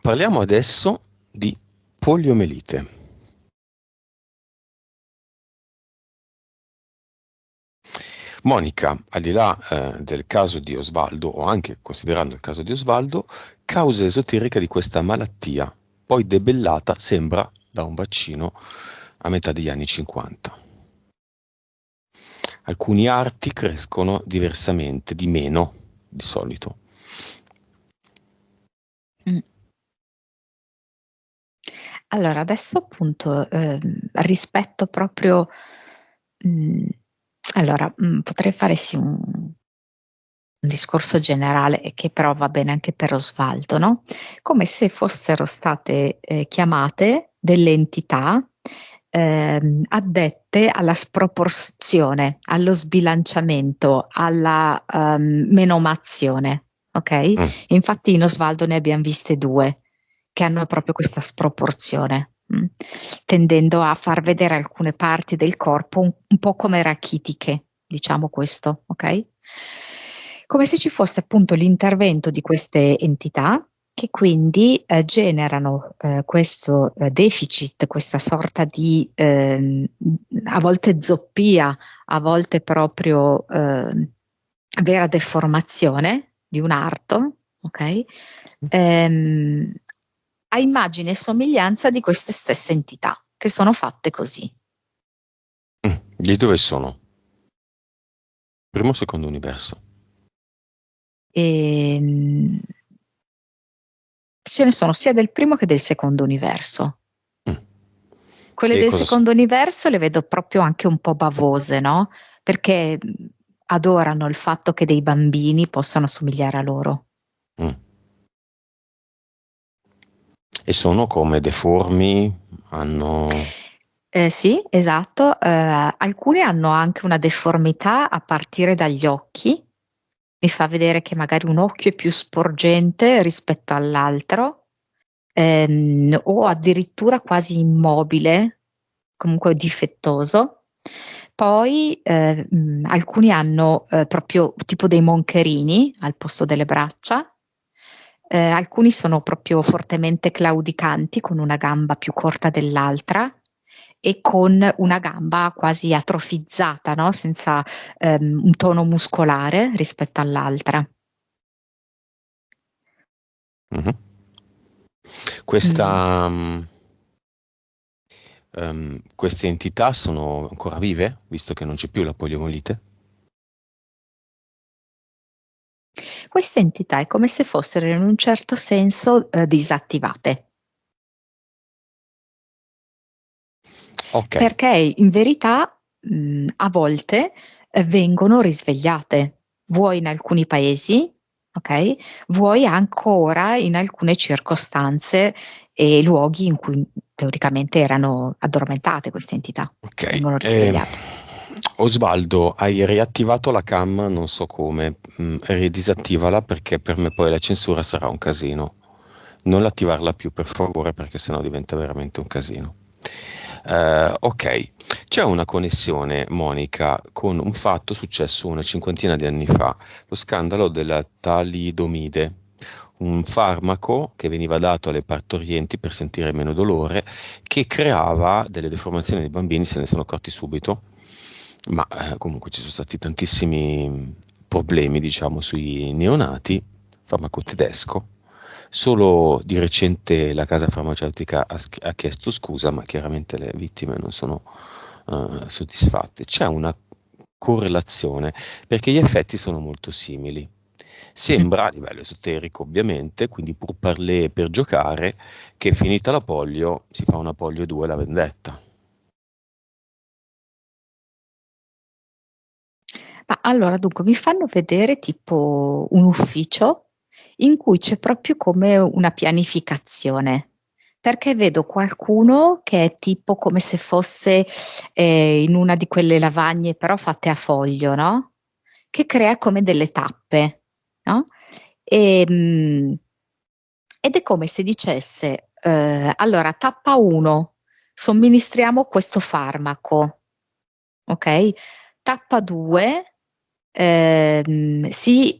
Parliamo adesso di poliomielite. Monica, al di là del caso di Osvaldo, o anche considerando il caso di Osvaldo, causa esoterica di questa malattia, poi debellata, sembra, da un vaccino a metà degli anni 50. Alcuni arti crescono diversamente, di meno, di solito. Allora, adesso appunto rispetto proprio, potrei fare sì un discorso generale e che però va bene anche per Osvaldo, no? Come se fossero state chiamate delle entità addette alla sproporzione, allo sbilanciamento, alla menomazione, ok? Infatti in Osvaldo ne abbiamo viste due che hanno proprio questa sproporzione, tendendo a far vedere alcune parti del corpo un po' come rachitiche, diciamo questo, ok? Come se ci fosse appunto l'intervento di queste entità che quindi generano questo deficit, questa sorta di a volte zoppia, a volte proprio vera deformazione di un arto, ok? A immagine e somiglianza di queste stesse entità che sono fatte così. Di dove sono? Primo o secondo universo? Ce ne sono sia del primo che del secondo universo. Quelle del secondo universo le vedo proprio anche un po' bavose, no? Perché adorano il fatto che dei bambini possano somigliare a loro. E sono come deformi, hanno... Sì, esatto. Alcuni hanno anche una deformità a partire dagli occhi. Mi fa vedere che magari un occhio è più sporgente rispetto all'altro, o addirittura quasi immobile, comunque difettoso. Poi alcuni hanno proprio tipo dei moncherini al posto delle braccia. Alcuni sono proprio fortemente claudicanti, con una gamba più corta dell'altra e con una gamba quasi atrofizzata, no? Senza un tono muscolare rispetto all'altra. Queste entità sono ancora vive, visto che non c'è più la poliomielite? Queste entità è come se fossero in un certo senso disattivate. Ok. Perché in verità a volte vengono risvegliate, vuoi in alcuni paesi, ok? Vuoi ancora in alcune circostanze e luoghi in cui teoricamente erano addormentate queste entità, vengono risvegliate. Osvaldo, hai riattivato la cam, non so come, ridisattivala perché per me poi la censura sarà un casino. Non attivarla più per favore perché sennò diventa veramente un casino. Ok, c'è una connessione, Monica, con un fatto successo una cinquantina di anni fa, lo scandalo della talidomide, un farmaco che veniva dato alle partorienti per sentire meno dolore, che creava delle deformazioni nei bambini, se ne sono accorti subito, ma comunque ci sono stati tantissimi problemi, diciamo, sui neonati, farmaco tedesco. Solo di recente la casa farmaceutica ha chiesto scusa, ma chiaramente le vittime non sono soddisfatte. C'è una correlazione perché gli effetti sono molto simili. Sembra, a livello esoterico ovviamente, quindi pur parler per giocare, che finita la polio si fa una polio 2 la vendetta. Ma allora, dunque, mi fanno vedere tipo un ufficio in cui c'è proprio come una pianificazione, perché vedo qualcuno che è tipo come se fosse in una di quelle lavagne però fatte a foglio, no? Che crea come delle tappe, no? Ed è come se dicesse, allora, tappa 1, somministriamo questo farmaco, ok? Tappa 2, si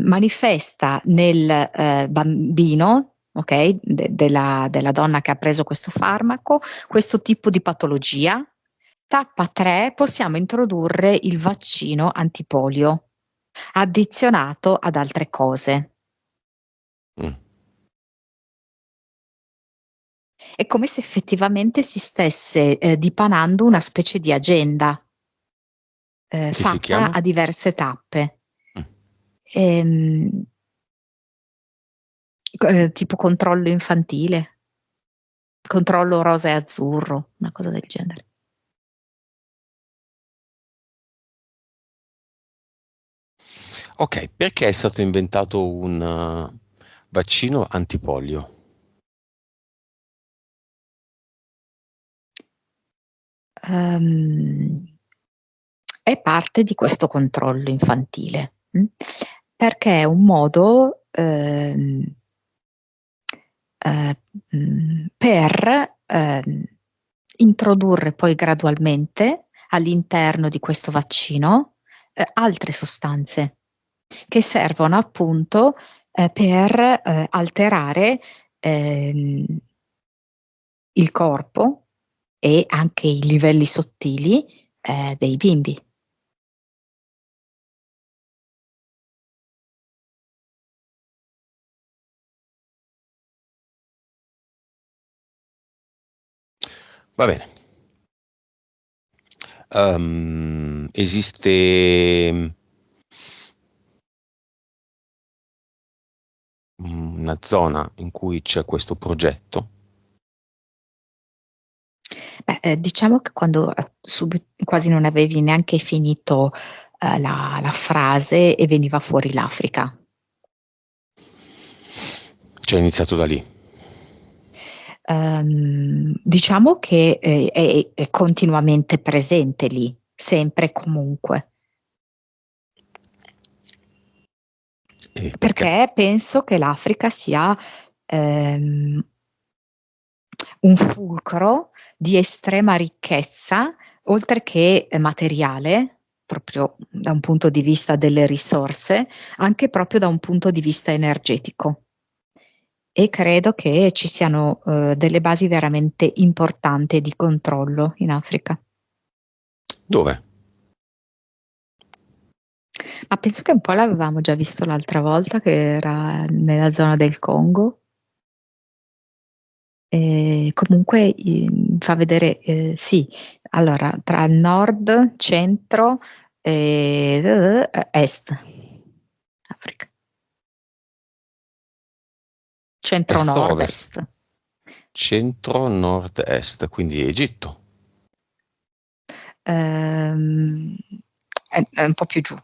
manifesta nel bambino ok? Della donna che ha preso questo farmaco, questo tipo di patologia. Tappa 3, possiamo introdurre il vaccino antipolio addizionato ad altre cose. Mm. È come se effettivamente si stesse dipanando una specie di agenda Che si fatta chiama? a diverse tappe. Mm. Tipo controllo infantile, controllo rosa e azzurro, una cosa del genere. Ok, perché è stato inventato un vaccino antipolio? Ehm, è parte di questo controllo infantile, perché è un modo per introdurre poi gradualmente all'interno di questo vaccino altre sostanze che servono appunto per alterare ehm, il corpo e anche i livelli sottili dei bimbi. Va bene. Esiste una zona in cui c'è questo progetto? Beh, diciamo che quando quasi non avevi neanche finito la frase e veniva fuori l'Africa. Cioè è iniziato da lì. Diciamo che è continuamente presente lì, sempre e comunque. E perché? Perché penso che l'Africa sia un fulcro di estrema ricchezza, oltre che materiale, proprio da un punto di vista delle risorse, anche proprio da un punto di vista energetico. E credo che ci siano delle basi veramente importanti di controllo in Africa. Dove? Ma penso che un po' l'avevamo già visto l'altra volta, che era nella zona del Congo. Comunque fa vedere, sì, allora tra nord, centro e est Africa. Centro-nord Est-ovest, est. centro-nord-est, quindi Egitto. Ehm, è un po' più giù.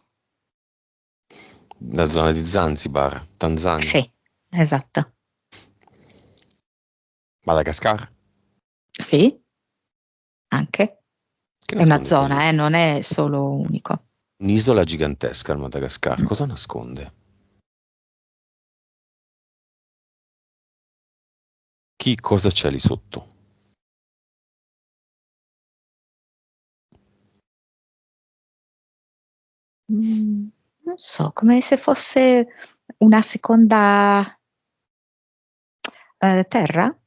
La zona di Zanzibar, Tanzania, Sì, esatto. Madagascar, Sì, anche. che È una nasconde poi lì? zona, non è solo unico. Un'isola gigantesca il Madagascar, cosa nasconde? Cosa c'è lì sotto? Non so, come se fosse una seconda terra?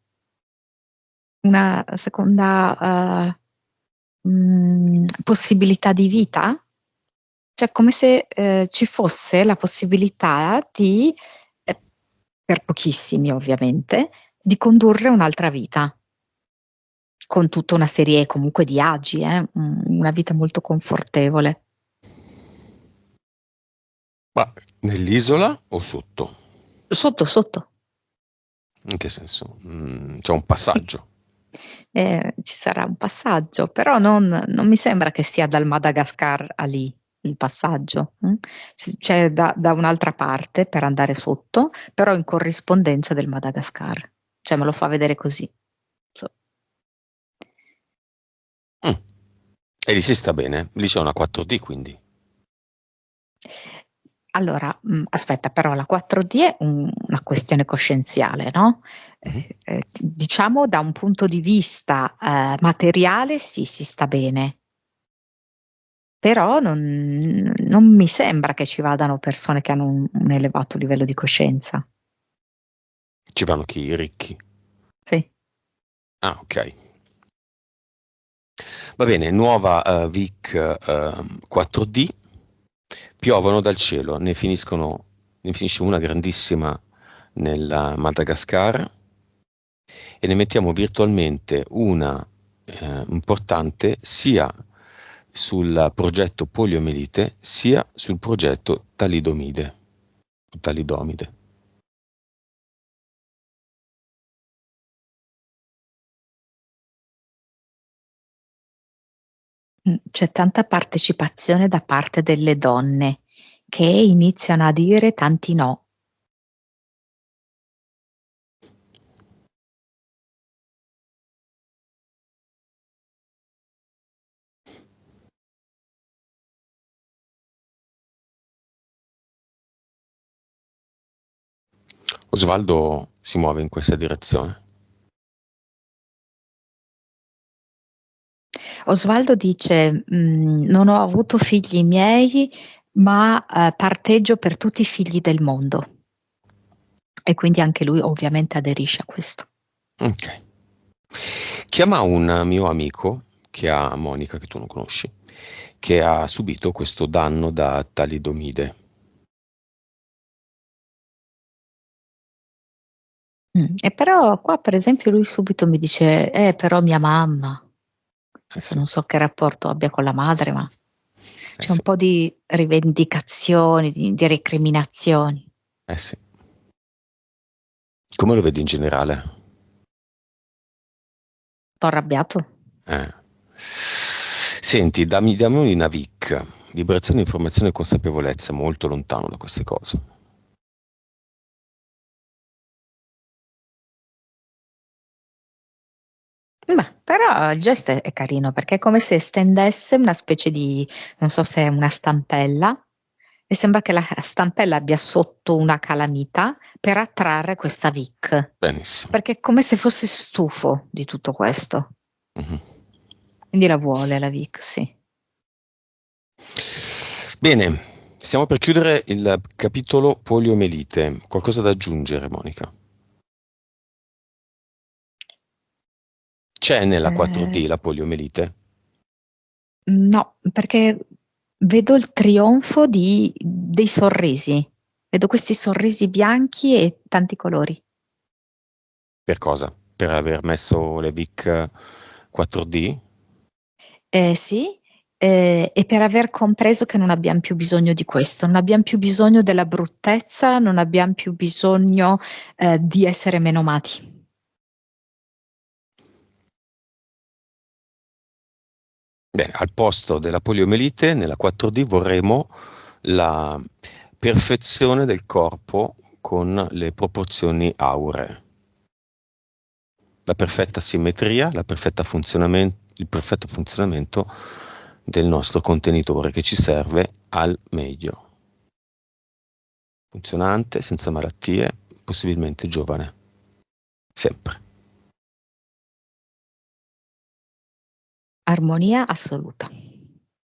Una seconda possibilità di vita? Cioè come se ci fosse la possibilità di, per pochissimi ovviamente, di condurre un'altra vita, con tutta una serie comunque di agi, una vita molto confortevole. Ma nell'isola o sotto? Sotto, sotto. In che senso? C'è un passaggio. Ci sarà un passaggio, però non mi sembra che sia dal Madagascar a lì il passaggio. C'è da un'altra parte per andare sotto, però in corrispondenza del Madagascar. Cioè me lo fa vedere così. So. Mm. E lì si sta bene, lì c'è una 4D quindi. Allora, aspetta, però la 4D è una questione coscienziale, no? Mhm. Diciamo da un punto di vista materiale sì, si sta bene, però non mi sembra che ci vadano persone che hanno un elevato livello di coscienza. Ci vanno chi? I ricchi? Sì. Ah, ok. Va bene, nuova VIC 4D, piovono dal cielo, ne finisce una grandissima nel Madagascar e ne mettiamo virtualmente una importante sia sul progetto poliomielite sia sul progetto talidomide. Talidomide. C'è tanta partecipazione da parte delle donne che iniziano a dire tanti no. Osvaldo si muove in questa direzione. Osvaldo dice: Non ho avuto figli miei, ma parteggio per tutti i figli del mondo. E quindi anche lui ovviamente aderisce a questo. Ok. Chiama un mio amico, che ha Monica, che tu non conosci, che ha subito questo danno da talidomide. E però qua per esempio lui subito mi dice: però mia mamma. Adesso Sì, non so che rapporto abbia con la madre, ma c'è un sì, po' di rivendicazioni, di recriminazioni. sì. Come lo vedi in generale? Un po' arrabbiato. Eh. Senti, dammi una VIC, vibrazione, informazione e consapevolezza, molto lontano da queste cose. Ma però il gesto è carino perché è come se stendesse una specie di, non so se è una stampella, e sembra che la stampella abbia sotto una calamita per attrarre questa Vic, Benissimo. perché è come se fosse stufo di tutto questo. Mhm. Quindi la vuole la Vic, sì. Bene, stiamo per chiudere il capitolo poliomielite. Qualcosa da aggiungere, Monica? C'è nella 4D Eh, la poliomielite? no, perché vedo il trionfo dei sorrisi. Vedo questi sorrisi bianchi e tanti colori. Per cosa? Per aver messo le VIC 4D? Sì, e per aver compreso che non abbiamo più bisogno di questo, non abbiamo più bisogno della bruttezza, non abbiamo più bisogno, di essere menomati. Bene, al posto della poliomielite, nella 4D vorremmo la perfezione del corpo con le proporzioni auree, la perfetta simmetria, il perfetto funzionamento del nostro contenitore che ci serve al meglio. Funzionante, senza malattie, possibilmente giovane. Sempre. Armonia assoluta.